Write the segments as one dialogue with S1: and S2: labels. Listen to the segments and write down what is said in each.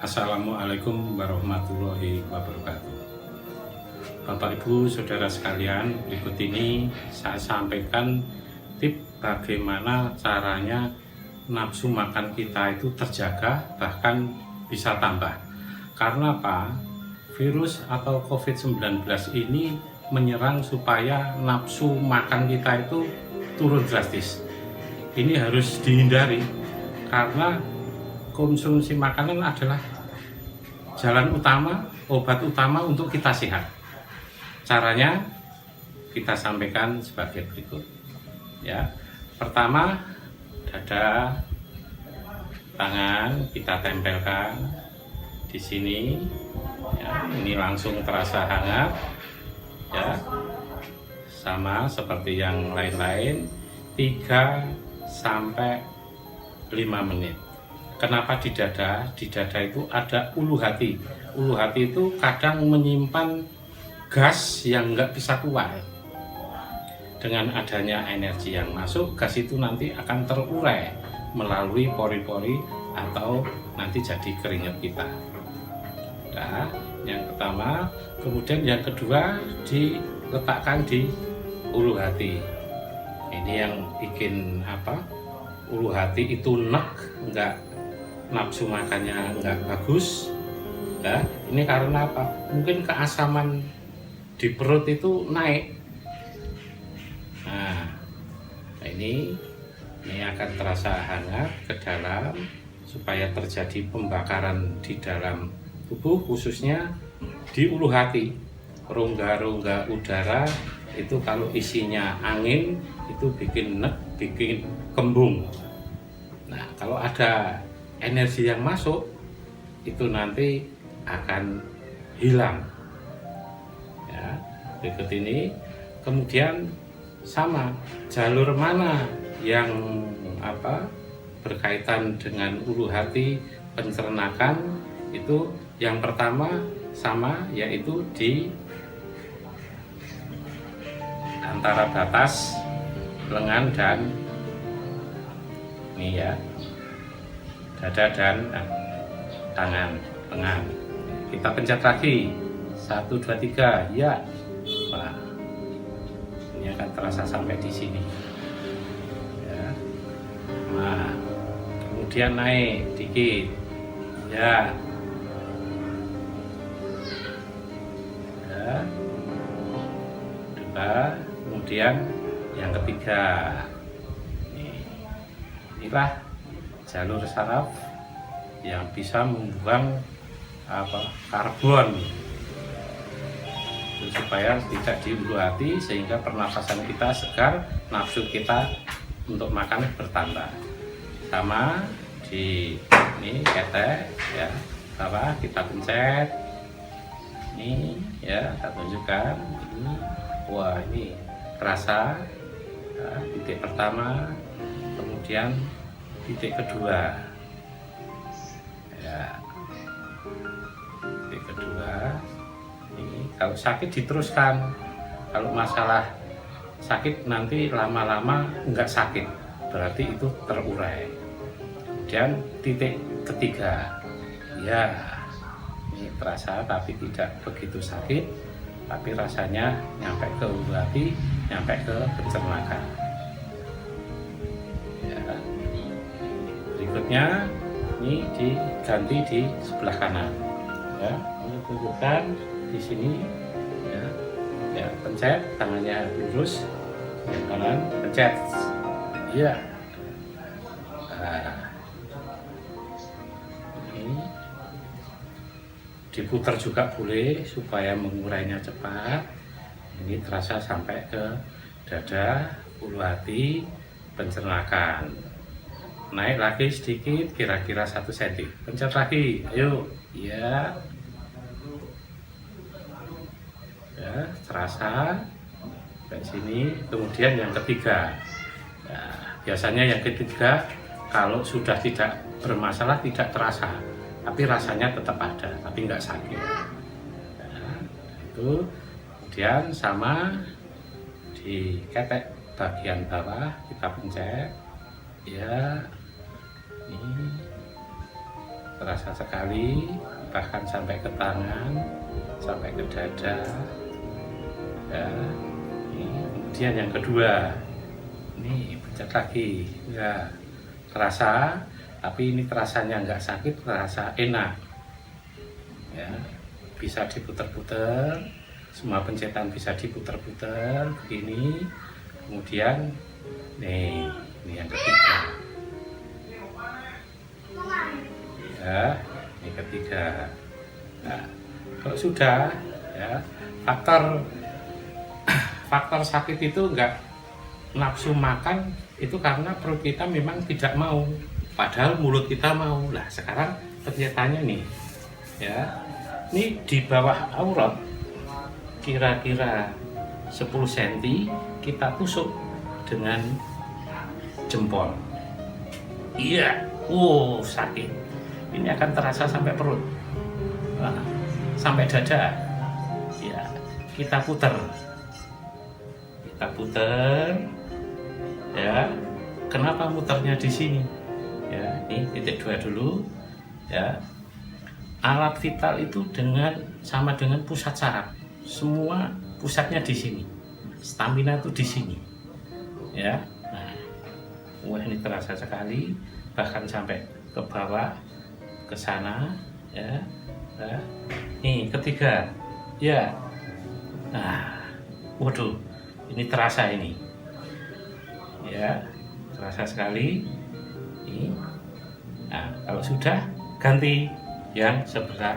S1: Assalamualaikum warahmatullahi wabarakatuh. Bapak Ibu Saudara sekalian, berikut ini saya sampaikan tips bagaimana caranya nafsu makan kita itu terjaga, bahkan bisa tambah. Karena apa? Virus atau COVID-19 ini menyerang supaya nafsu makan kita itu turun drastis. Ini harus dihindari karena konsumsi makanan adalah jalan utama, obat utama untuk kita sehat. Caranya kita sampaikan sebagai berikut. Ya, pertama, dada, tangan kita tempelkan di sini. Ya, ini langsung terasa hangat. Ya, sama seperti yang lain-lain, 3 sampai 5 menit. Kenapa di dada? Di dada itu ada ulu hati. Ulu hati itu kadang menyimpan gas yang nggak bisa keluar. Dengan adanya energi yang masuk, gas itu nanti akan terurai melalui pori-pori atau nanti jadi keringat kita. Nah, yang pertama, kemudian yang kedua diletakkan di ulu hati. Ini yang bikin ulu hati itu nggak nafsu makannya nggak bagus. Nah, ini karena apa? Mungkin keasaman di perut itu naik. Nah, ini akan terasa hangat ke dalam supaya terjadi pembakaran di dalam tubuh, khususnya di ulu hati. Rongga-rongga udara itu kalau isinya angin itu bikin kembung. Nah, kalau ada energi yang masuk itu nanti akan hilang. Ya, berikut ini. Kemudian sama, jalur mana yang berkaitan dengan ulu hati pencernakan itu yang pertama sama, yaitu di antara batas lengan dan ini ya, dada dan tangan, lengan. Kita pencet lagi, 1, 2, 3, ya. Nah, ini akan terasa sampai di sini. Ya. Nah, kemudian naik dikit, ya. Ya. 2, kemudian yang ketiga. Inilah jalur saraf yang bisa membuang karbon supaya tidak di ulu hati, sehingga pernafasan kita segar, nafsu kita untuk makan bertambah. Sama di ini ketek ya, kita pencet ini ya, saya tunjukkan ini. Wah, ini terasa titik pertama, kemudian titik kedua ya, titik kedua ini. Kalau sakit diteruskan, kalau masalah sakit nanti lama-lama enggak sakit, berarti itu terurai. Kemudian titik ketiga ya, ini terasa tapi tidak begitu sakit, tapi rasanya nyampe ke ulu hati, nyampe ke pencernakan. Berikutnya ini diganti di sebelah kanan ya, ini tunjukkan di sini ya, pencet tangannya lurus, yang kanan pencet ya. Nah, ini diputar juga boleh supaya mengurainya cepat. Ini terasa sampai ke dada, ulu hati, pencernakan. Naik lagi sedikit, kira-kira 1 cm. Pencet lagi, ayo, ya. Ya, terasa dari sini. Kemudian yang ketiga. Ya, biasanya yang ketiga kalau sudah tidak bermasalah tidak terasa, tapi rasanya tetap ada, tapi nggak sakit. Ya, itu. Kemudian sama di ketek bagian bawah kita pencet. Ya, ini terasa sekali, bahkan sampai ke tangan, sampai ke dada ya. Kemudian yang kedua, ini pencet lagi ya, terasa, tapi ini terasanya nggak sakit, terasa enak ya. Bisa diputer-puter, semua pencetan bisa diputer-puter begini. Kemudian nih, ini yang ketiga ya, ini ketiga. Nah, kalau sudah ya, faktor sakit itu enggak nafsu makan itu karena perut kita memang tidak mau, padahal mulut kita mau. Lah sekarang pencetannya nih ya, ini di bawah aurat kira-kira 10 cm kita tusuk dengan jempol. Iya, sakit. Ini akan terasa sampai perut, sampai dada. Ya, kita puter ya. Kenapa muternya di sini ya? Ini titik 2 dulu ya. Alat vital itu sama dengan pusat saraf, semua pusatnya di sini, stamina itu di sini ya. Nah, ini terasa sekali, bahkan sampai ke bawah, ke sana ya. Nah, nih ketiga ya. Nah, waduh, ini terasa ini ya, terasa sekali ini. Nah, kalau sudah ganti yang sebelah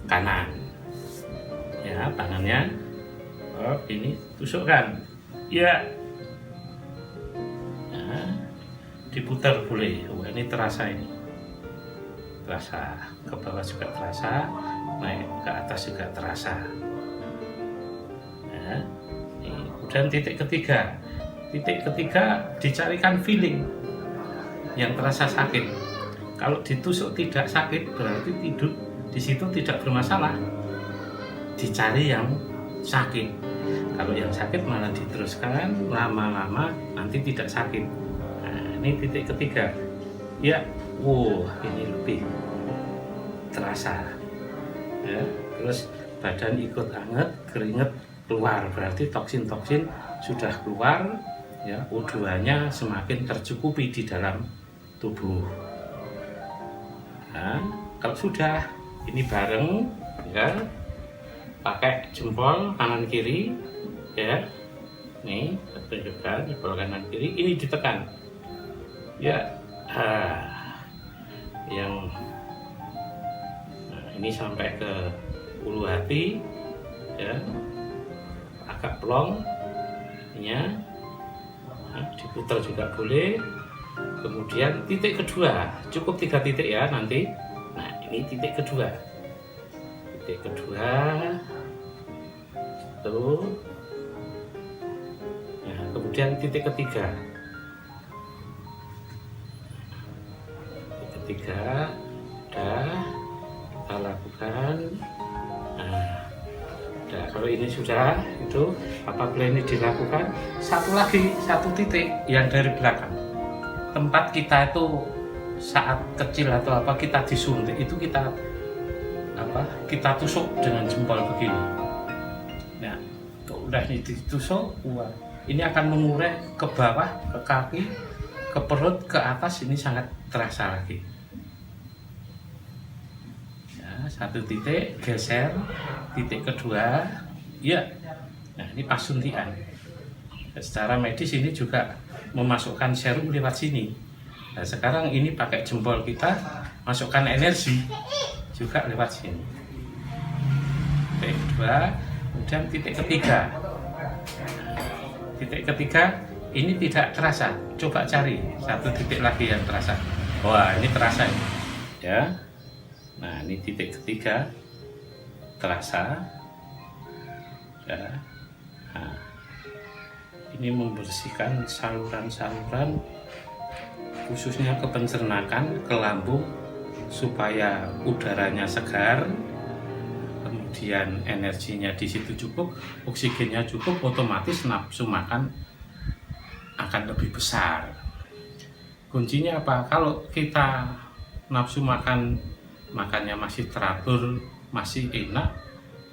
S1: kanan ya, tangannya ini tusukkan ya. Nah, diputar boleh. Ini terasa, ini terasa ke bawah juga terasa, naik ke atas juga terasa ya. Kemudian titik ketiga dicarikan feeling yang terasa sakit. Kalau ditusuk tidak sakit berarti tidur di situ tidak bermasalah. Dicari yang sakit. Kalau yang sakit malah diteruskan, lama-lama nanti tidak sakit. Nah, ini titik ketiga. Ya, ini lebih terasa. Ya, terus badan ikut anget, keringet keluar, berarti toksin-toksin sudah keluar. Ya, O2-nya semakin tercukupi di dalam tubuh. Nah, kalau sudah ini bareng ya, pakai jempol kanan kiri ya. Nih, tunjukkan jempol kanan kiri, ini ditekan ya. Ini sampai ke ulu hati ya, agak plong ya. Nah, diputar juga boleh. Kemudian titik kedua, cukup 3 titik ya nanti. Nah, ini titik kedua tuh. Nah, kemudian titik ketiga udah kita lakukan. Nah, kalau ini sudah, itu apabila ini dilakukan, satu titik yang dari belakang tempat kita itu saat kecil atau apa kita disuntik itu kita tusuk dengan jempol begini. Nah, udah ini ditusuk, ini akan mengurai ke bawah, ke kaki, ke perut, ke atas, ini sangat terasa lagi. Ya, satu titik geser, titik kedua, ya. Nah, ini pas suntikan. Secara medis ini juga memasukkan serum lewat sini. Nah, sekarang ini pakai jempol kita masukkan energi juga lewat sini. Titik kedua, kemudian titik ketiga. Titik ketiga ini tidak terasa. Coba cari satu titik lagi yang terasa. Wah, ini terasa ini. Ya. Nah, ini titik ketiga terasa. Ya. Nah, ini membersihkan saluran-saluran khususnya ke pencernaan, ke lambung supaya udaranya segar, kemudian energinya di situ cukup, oksigennya cukup, otomatis nafsu makan akan lebih besar. Kuncinya apa? Kalau kita nafsu makannya masih teratur, masih enak,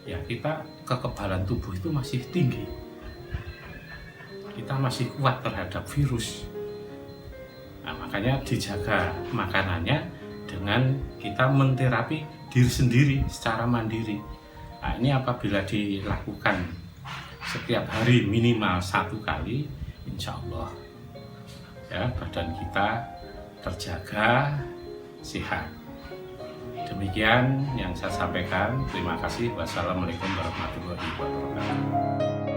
S1: ya kita kekebalan tubuh itu masih tinggi, kita masih kuat terhadap virus. Nah, makanya dijaga makanannya dengan kita menterapi diri sendiri secara mandiri. Nah, ini apabila dilakukan setiap hari minimal 1 kali, insya Allah ya badan kita terjaga sehat. Demikian yang saya sampaikan. Terima kasih. Wassalamualaikum warahmatullahi wabarakatuh.